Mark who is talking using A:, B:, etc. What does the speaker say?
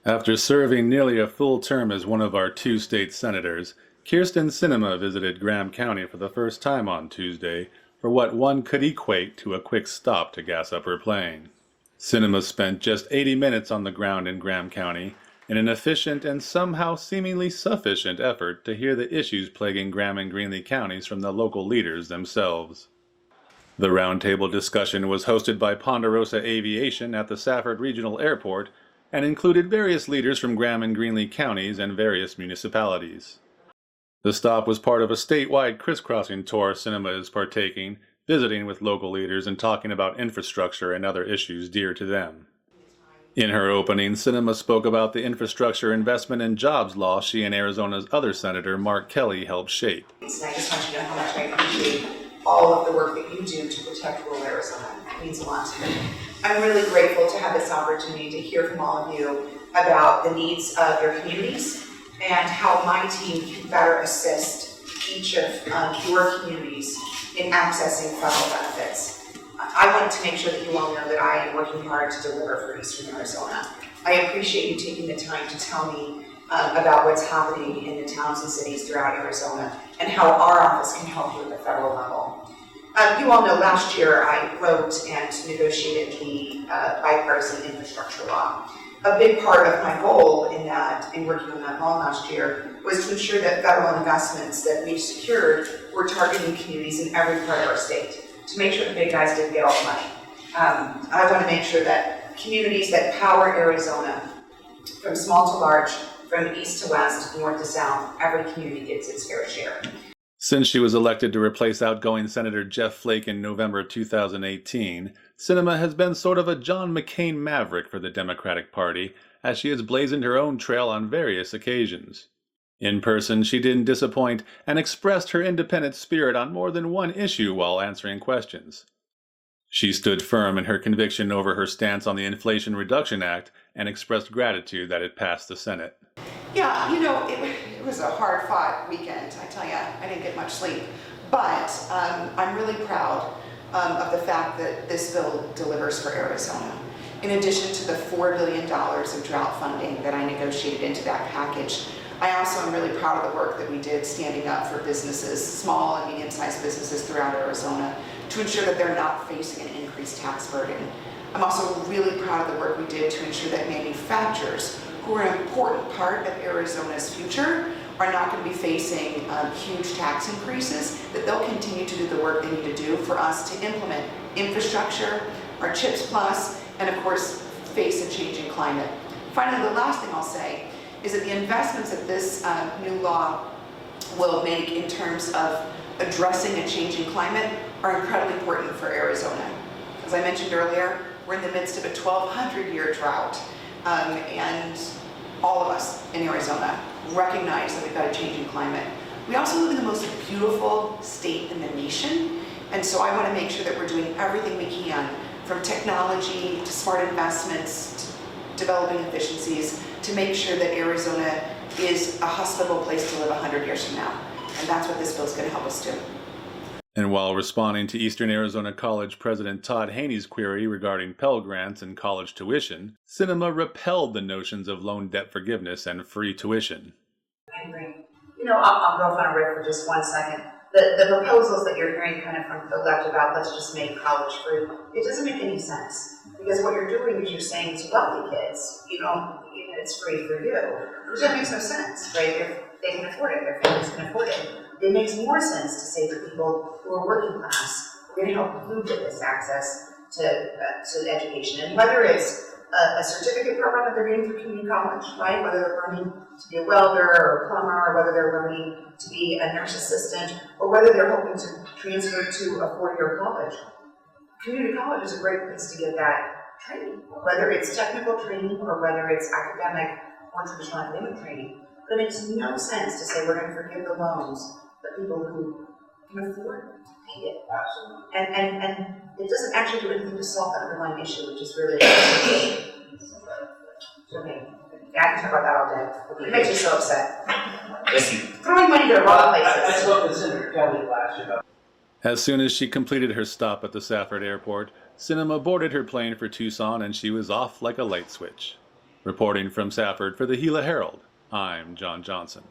A: After serving nearly a full term as one of our two state senators, Kyrsten Sinema visited Graham County for the first time on Tuesday for what one could equate to a quick stop to gas up her plane. Sinema spent just 80 minutes on the ground in Graham County in an efficient and somehow seemingly sufficient effort to hear the issues plaguing Graham and Greenlee counties from the local leaders themselves. The roundtable discussion was hosted by Ponderosa Aviation at the Safford Regional Airport and included various leaders from Graham and Greenlee counties and various municipalities. The stop was part of a statewide crisscrossing tour Sinema is partaking, visiting with local leaders and talking about infrastructure and other issues dear to them. In her opening, Sinema spoke about the infrastructure investment and jobs law she and Arizona's other senator, Mark Kelly, helped shape.
B: I just want you to know how much I appreciate all of the work that you do to protect rural Arizona. It means a lot to me. I'm really grateful to have this opportunity to hear from all of you about the needs of your communities and how my team can better assist each of your communities in accessing federal benefits. I want to make sure that you all know that I am working hard to deliver for Eastern Arizona. I appreciate you taking the time to tell me about what's happening in the towns and cities throughout Arizona and how our office can help you at the federal level. You all know last year I wrote and negotiated the bipartisan infrastructure law. A big part of my goal in working on that law last year was to ensure that federal investments that we've secured were targeting communities in every part of our state to make sure the big guys didn't get all the money. I want to make sure that communities that power Arizona, from small to large, from east to west, north to south, every community gets its fair share.
A: Since she was elected to replace outgoing Senator Jeff Flake in November 2018, Sinema has been sort of a John McCain maverick for the Democratic Party, as she has blazoned her own trail on various occasions. In person, she didn't disappoint and expressed her independent spirit on more than one issue while answering questions. She stood firm in her conviction over her stance on the Inflation Reduction Act and expressed gratitude that it passed the Senate.
B: Yeah, you know, it was a hard-fought weekend, I tell you. I didn't get much sleep. But I'm really proud of the fact that this bill delivers for Arizona. In addition to the $4 billion of drought funding that I negotiated into that package, I also am really proud of the work that we did standing up for businesses, small and medium-sized businesses throughout Arizona, to ensure that they're not facing an increased tax burden. I'm also really proud of the work we did to ensure that manufacturers, who are an important part of Arizona's future, are not going to be facing huge tax increases, that they'll continue to do the work they need to do for us to implement infrastructure, our CHIPS Plus, and of course, face a changing climate. Finally, the last thing I'll say is that the investments that this new law will make in terms of addressing a changing climate are incredibly important for Arizona. As I mentioned earlier, we're in the midst of a 1,200-year drought, and all of us in Arizona recognize that we've got a changing climate. We also live in the most beautiful state in the nation, and so I want to make sure that we're doing everything we can, from technology to smart investments, to developing efficiencies, to make sure that Arizona is a hospitable place to live 100 years from now. And that's what this bill is going to help us do.
A: And while responding to Eastern Arizona College President Todd Haney's query regarding Pell Grants and college tuition, Sinema repelled the notions of loan debt forgiveness and free tuition.
B: You know, I'll go off on a riff for just 1 second. The proposals that you're hearing kind of from the left about let's just make college free, it doesn't make any sense. Because what you're doing is you're saying to wealthy kids, it's free for you. That makes no sense, right? If they can afford it, their families can afford it. It makes more sense to say to people who are working class, we're going to help you get this access to education. And whether it's a certificate program that they're getting through community college, right? Whether they're learning to be a welder or a plumber, or whether they're learning to be a nurse assistant, or whether they're hoping to transfer to a 4-year college. Community college is a great place to get that training, whether it's technical training or whether it's academic or traditional academic training. But it makes no sense to say we're going to forgive the loans that people who can afford to pay it. Absolutely. And it doesn't actually do anything to solve the underlying issue, which is really okay. Yeah, I can talk about that all day. It makes me so upset. Throwing money to the wrong places.
C: I spoke to Senator Kelly last year.
A: As soon as she completed her stop at the Safford airport, Sinema boarded her plane for Tucson and she was off like a light switch. Reporting from Safford for the Gila Herald, I'm John Johnson.